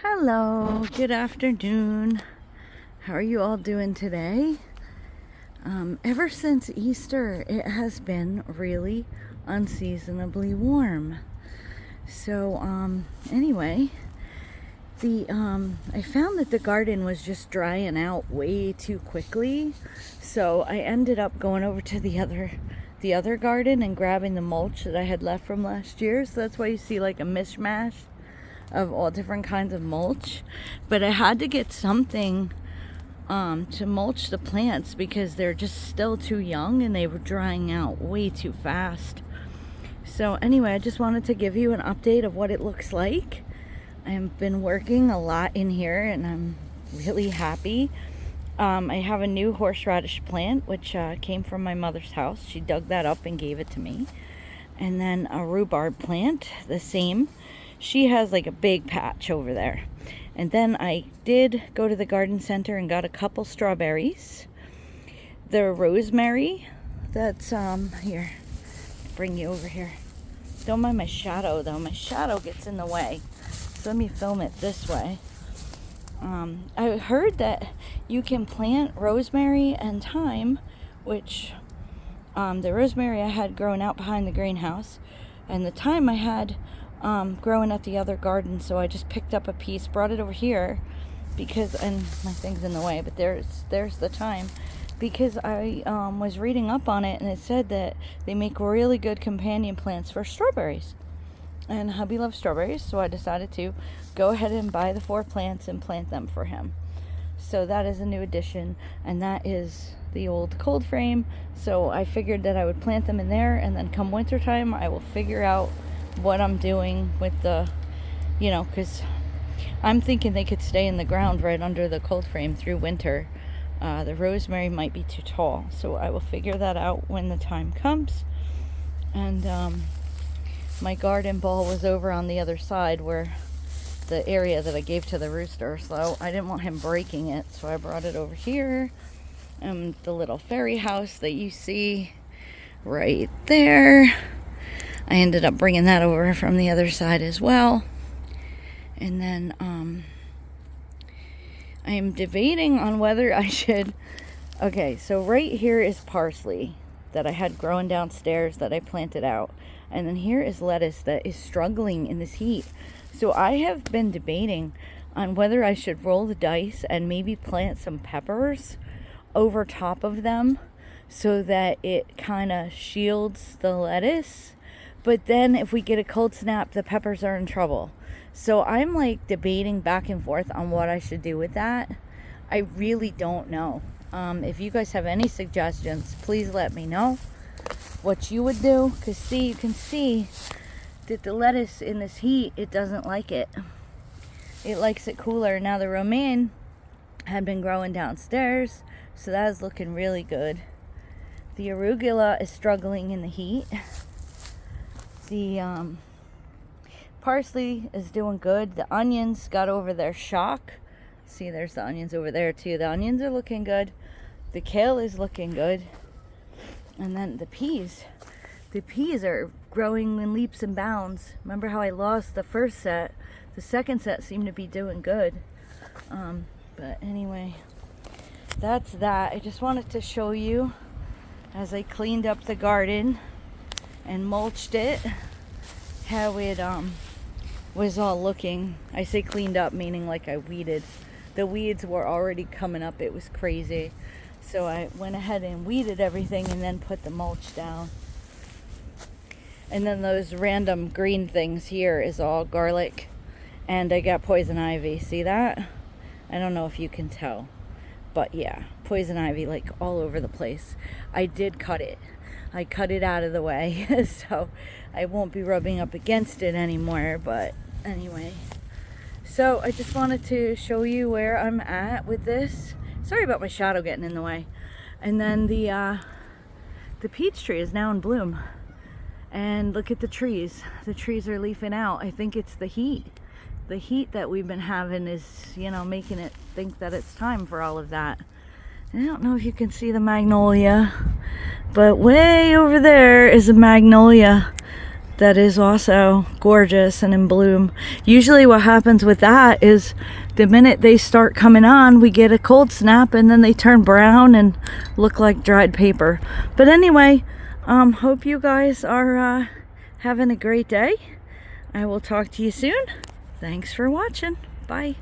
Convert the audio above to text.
Hello, good afternoon. How are you all doing today? Ever since Easter, it has been really unseasonably warm. So, anyway, I found that the garden was just drying out way too quickly. So I ended up going over to the other garden and grabbing the mulch that I had left from last year. So that's why you see like a mishmash of all different kinds of mulch. But I had to get something to mulch the plants because they're just still too young and they were drying out way too fast. So anyway, I just wanted to give you an update of what it looks like. I've been working a lot in here and I'm really happy. I have a new horseradish plant which came from my mother's house. She dug that up and gave it to me. And then a rhubarb plant, the same. She has like a big patch over there. And then I did go to the garden center and got a couple strawberries. The rosemary, that's here, bring you over here. Don't mind my shadow though, my shadow gets in the way. So let me film it this way. I heard that you can plant rosemary and thyme, which the rosemary I had growing out behind the greenhouse, and the thyme I had growing at the other garden. So I just picked up a piece, brought it over here because, and my thing's in the way, but there's the thyme, because I was reading up on it and it said that they make really good companion plants for strawberries. And hubby loves strawberries, so I decided to go ahead and buy the 4 plants and plant them for him. So that is a new addition, and that is the old cold frame. So I figured that I would plant them in there, and then come wintertime I will figure out what I'm doing with the, because I'm thinking they could stay in the ground right under the cold frame through winter. The rosemary might be too tall, so I will figure that out when the time comes. And my garden ball was over on the other side where the area that I gave to the rooster, so I didn't want him breaking it, so I brought it over here. And the little fairy house that you see right there, I ended up bringing that over from the other side as well. And then I am debating on whether I should, okay, so right here is parsley that I had growing downstairs that I planted out. And then here is lettuce that is struggling in this heat. So I have been debating on whether I should roll the dice and maybe plant some peppers over top of them so that it kind of shields the lettuce. But then if we get a cold snap, the peppers are in trouble. So I'm like debating back and forth on what I should do with that. I really don't know. If you guys have any suggestions, please let me know what you would do. Because see, you can see that the lettuce in this heat, it doesn't like it. It likes it cooler. Now the romaine had been growing downstairs, so that is looking really good. The arugula is struggling in the heat. The parsley is doing good. The onions got over their shock. See, there's the onions over there too. The onions are looking good. The kale is looking good. And then the peas are growing in leaps and bounds. Remember how I lost the first set? The second set seemed to be doing good. But anyway, that's that. I just wanted to show you as I cleaned up the garden and mulched it, how it was all looking. I say cleaned up meaning like I weeded. The weeds were already coming up. It was crazy. So I went ahead and weeded everything and then put the mulch down. And then those random green things here is all garlic. And I got poison ivy. See that? I don't know if you can tell. But yeah, poison ivy like all over the place. I did cut it. I cut it out of the way. So I won't be rubbing up against it anymore. But anyway. So I just wanted to show you where I'm at with this. Sorry about my shadow getting in the way. And then the peach tree is now in bloom. And look at the trees. The trees are leafing out. I think it's the heat. The heat that we've been having is, making it think that it's time for all of that. And I don't know if you can see the magnolia, but way over there is a magnolia that is also gorgeous and in bloom. Usually what happens with that is the minute they start coming on, we get a cold snap and then they turn brown and look like dried paper. But anyway, hope you guys are having a great day. I will talk to you soon. Thanks for watching. Bye.